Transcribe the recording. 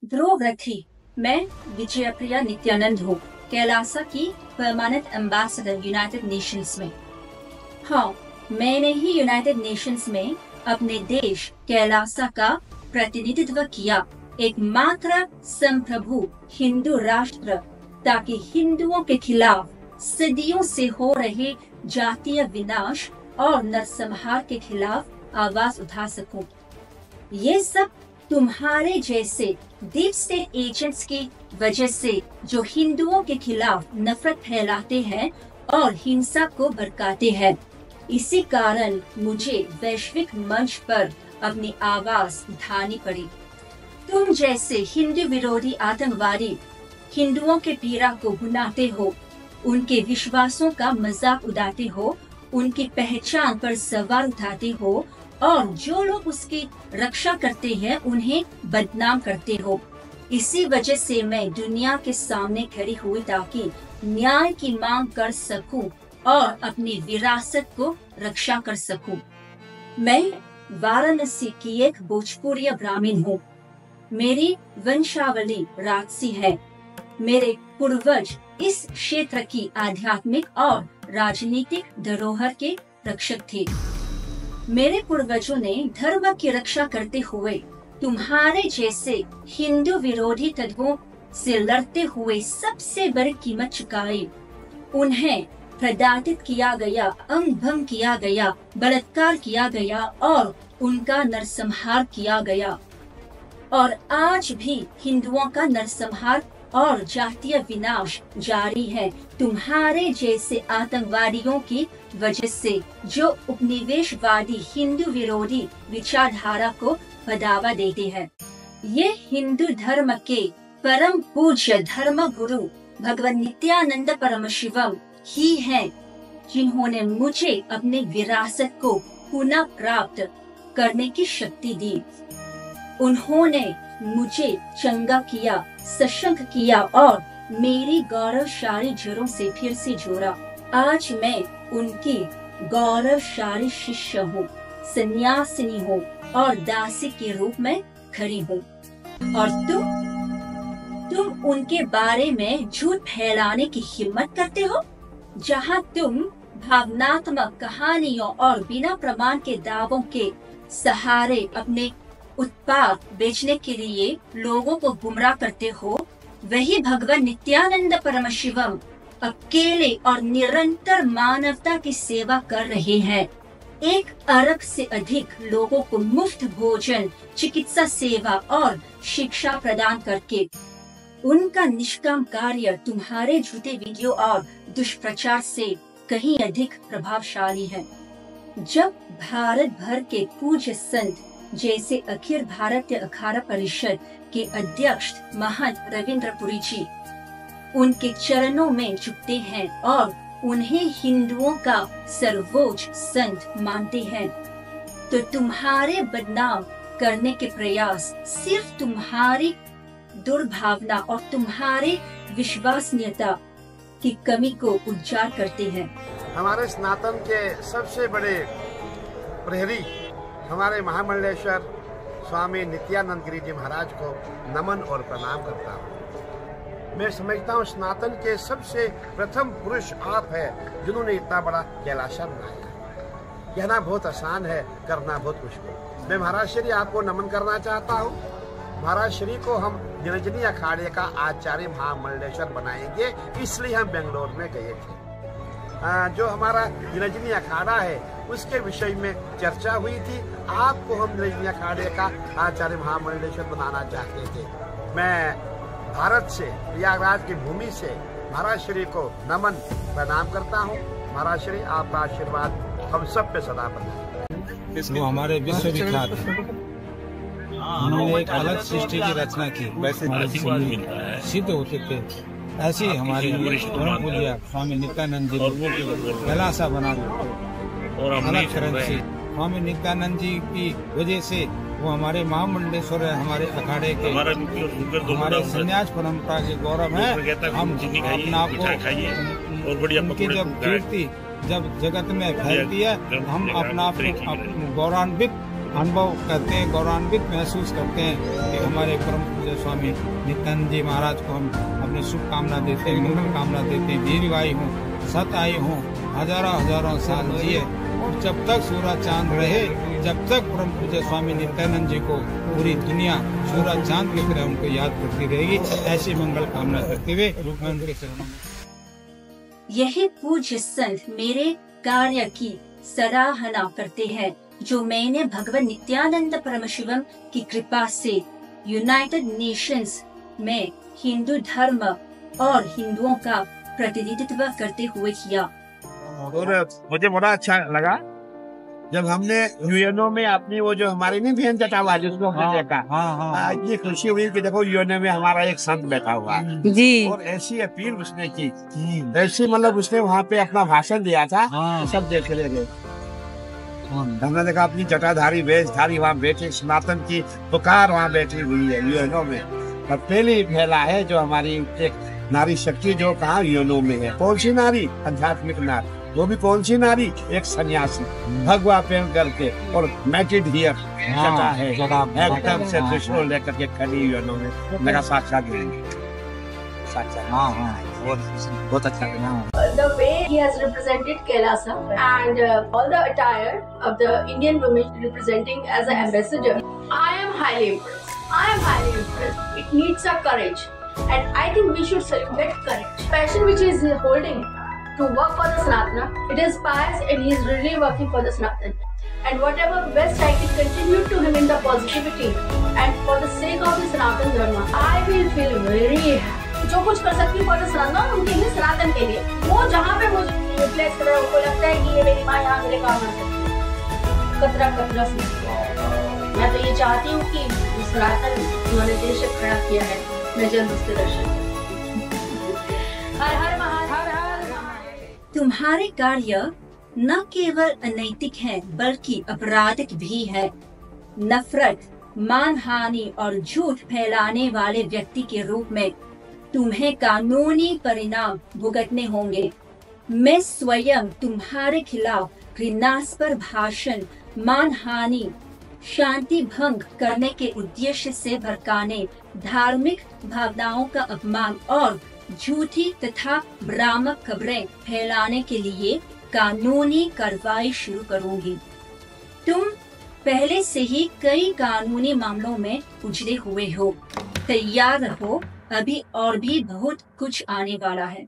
ध्रुवरथी। मैं विजयप्रिया नित्यानंद हूँ, कैलासा की परमानेंट एम्बेसडर यूनाइटेड नेशंस में। हाँ, मैंने ही यूनाइटेड नेशंस में अपने देश कैलासा का प्रतिनिधित्व किया, एकमात्र संप्रभु हिंदू राष्ट्र, ताकि हिंदुओं के खिलाफ सदियों से हो रहे जातीय विनाश और नरसंहार के खिलाफ आवाज उठा सकूं। ये सब तुम्हारे जैसे डीप स्टेट एजेंट्स की वजह से, जो हिंदुओं के खिलाफ नफरत फैलाते हैं और हिंसा को भड़काते हैं। इसी कारण मुझे वैश्विक मंच पर अपनी आवाज उठानी पड़ी। तुम जैसे हिंदू विरोधी आतंकवादी हिंदुओं के पीड़ा को भुनाते हो, उनके विश्वासों का मजाक उड़ाते हो, उनकी पहचान पर सवाल उठाते हो और जो लोग उसकी रक्षा करते हैं उन्हें बदनाम करते हो। इसी वजह से मैं दुनिया के सामने खड़ी हुई ताकि न्याय की मांग कर सकूं और अपनी विरासत को रक्षा कर सकूं। मैं वाराणसी की एक भोजपुरी ब्राह्मण हूँ। मेरी वंशावली राजसी है। मेरे पूर्वज इस क्षेत्र की आध्यात्मिक और राजनीतिक धरोहर के रक्षक थे। मेरे पूर्वजों ने धर्म की रक्षा करते हुए तुम्हारे जैसे हिंदू विरोधी तत्वों से लड़ते हुए सबसे बड़ी कीमत चुकाई। उन्हें प्रताड़ित किया गया, अंग भंग किया गया, बलात्कार किया गया और उनका नरसंहार किया गया। और आज भी हिंदुओं का नरसंहार और जातीय विनाश जारी है, तुम्हारे जैसे आतंकवादियों की वजह से, जो उपनिवेशवादी हिंदू विरोधी विचारधारा को बढ़ावा देते हैं। ये हिंदू धर्म के परम पूज्य धर्म गुरु भगवान नित्यानंद परमशिवम ही हैं, जिन्होंने मुझे अपने विरासत को पुनः प्राप्त करने की शक्ति दी। उन्होंने मुझे चंगा किया, सशक्त किया और मेरी गौरवशाली जड़ों से फिर से जोड़ा। आज मैं उनकी गौरवशाली शिष्य हूँ, सन्यासिनी हूँ और दासी के रूप में खड़ी हूँ। और तुम उनके बारे में झूठ फैलाने की हिम्मत करते हो, जहाँ तुम भावनात्मक कहानियों और बिना प्रमाण के दावों के सहारे अपने उत्पाद बेचने के लिए लोगों को गुमराह करते हो। वही भगवान नित्यानंद परमशिवम अकेले और निरंतर मानवता की सेवा कर रहे हैं। 1 अरब से अधिक लोगों को मुफ्त भोजन, चिकित्सा सेवा और शिक्षा प्रदान करके। उनका निष्काम कार्य तुम्हारे झूठे वीडियो और दुष्प्रचार से कहीं अधिक प्रभावशाली है। जब भारत भर के पूज्य संत जैसे अखिल भारतीय अखाड़ा परिषद के अध्यक्ष महंत रविंद्र पुरी जी उनके चरणों में झुकते हैं और उन्हें हिंदुओं का सर्वोच्च संत मानते हैं, तो तुम्हारे बदनाम करने के प्रयास सिर्फ तुम्हारी दुर्भावना और तुम्हारे विश्वसनीयता की कमी को उजागर करते हैं। हमारे सनातन के सबसे बड़े प्रहरी हमारे महामंडलेश्वर स्वामी नित्यानंद गिरी जी महाराज को नमन और प्रणाम करता हूँ। मैं समझता हूँ सनातन के सबसे प्रथम पुरुष आप है, जिन्होंने इतना बड़ा कैलासा बनाया। कहना बहुत आसान है, करना बहुत मुश्किल। मैं महाराज श्री आपको नमन करना चाहता हूँ। महाराज श्री को हम निरंजनी अखाड़े का आचार्य महामंडलेश्वर बनाएंगे, इसलिए हम बेंगलोर में गए थे। जो हमारा निरंजनी अखाड़ा है उसके विषय में चर्चा हुई थी। आपको हम निरंजनी अखाड़े का आचार्य महामंडलेश्वर बनाना चाहते थे। मैं भारत से, प्रयागराज की भूमि से महाराज श्री को नमन प्रणाम करता हूँ। महाराज श्री आपका आशीर्वाद हम सब पे सदा बने। वो हमारे विश्वविख्यात उन्होंने एक अलग सृष्टि की रचना की, वैसे सिद्ध होते थे। ऐसे हमारे परम पूज्य स्वामी नित्यानंद जी कैलासा बना और अलग शरण से स्वामी नित्यानंद जी की वजह से वो हमारे महामंडलेश्वर है, हमारे अखाड़े के, हमारे संन्यास परंपरा के गौरव है। हम अपना आप को उनकी जब कीर्ति जब जगत में फैलती है, हम अपना आप गौरवान्वित अनुभव करते हैं, गौरवान्वित महसूस करते हैं कि हमारे परम पूज्य स्वामी नित्यानंद जी महाराज को हम अपनी शुभकामना देते हैं, मंगल कामना देते हैं। दीर्घायु हों, सत आयु हों, हजारों हजारों साल जिए और जब तक सूरज चांद रहे, जब तक परम पूज्य स्वामी नित्यानंद जी को पूरी दुनिया सूरज चांद की तरह उनको याद करती रहेगी। ऐसी मंगल कामना करते हुए मैं उनके चरणों में यही पूज्य संत मेरे कार्य की सराहना करते हैं जो मैंने भगवान नित्यानंद परमशिवम की कृपा से यूनाइटेड नेशंस में हिंदू धर्म और हिंदुओं का प्रतिनिधित्व करते हुए किया। और मुझे बड़ा अच्छा लगा जब हमने यूएनओ में अपनी वो जो हमारी नहीं बहन जटावाज उसको हमने देखा। इतनी खुशी हुई कि देखो यूएनओ में हमारा एक संत बैठा हुआ है जी। और ऐसी अपील उसने की, ऐसी मतलब उसने वहाँ पे अपना भाषण दिया था, सब देख ले गए। हमने देखा अपनी जटाधारी वेशधारी वहाँ बैठी, सनातन की पुकार वहाँ बैठी हुई है यूएनओ में। और पहली फैला है जो हमारी एक नारी शक्ति जो कहा यूएनओ में है। कौन सी नारी? आध्यात्मिक नारी। वो भी कौन सी नारी? एक सन्यासी भगवा पहन करके और मैटिड हियर जटा है एकदम से त्रिशूल लेकर के खड़ी यूएनओ में। मेरा साक्षात बहुत अच्छा लगा। The way he has represented Kailasa and all the attire of the Indian women representing as an ambassador, I am highly impressed. It needs a courage, and I think we should salute that courage. Passion which he is holding to work for the Sanatana, it is pious and he is really working for the Sanatana. And whatever best I can contribute to him in the positivity and for the sake of the Sanatana Dharma, I will feel very happy. जो कुछ कर सकती हूँ for the सनातन, उनके लिए, सनातन के लिए, वो जहाँ पे मुझे रिप्लेस कर रहा है, उनको लगता है कि ये मेरी माँ यहाँ मेरे काम आ सकती है। कतरा कतरा से मैं तो ये चाहती हूँ कि सनातन उन्होंने देश खड़ा किया है, मैं जल्द उसके दर्शन करूँ। हर हर महादेव। तुम्हारे कार्य न केवल अनैतिक हैं बल्कि अपराधिक भी है। नफरत, मानहानि और झूठ फैलाने वाले व्यक्ति के रूप में तुम्हें कानूनी परिणाम भुगतने होंगे। मैं स्वयं तुम्हारे खिलाफ घृणास्पद भाषण, मानहानि, शांति भंग करने के उद्देश्य से भड़काने, धार्मिक भावनाओं का अपमान और झूठी तथा भ्रामक खबरें फैलाने के लिए कानूनी कार्रवाई शुरू करूंगी। तुम पहले से ही कई कानूनी मामलों में उलझे हुए हो। तैयार रहो, अभी और भी बहुत कुछ आने वाला है।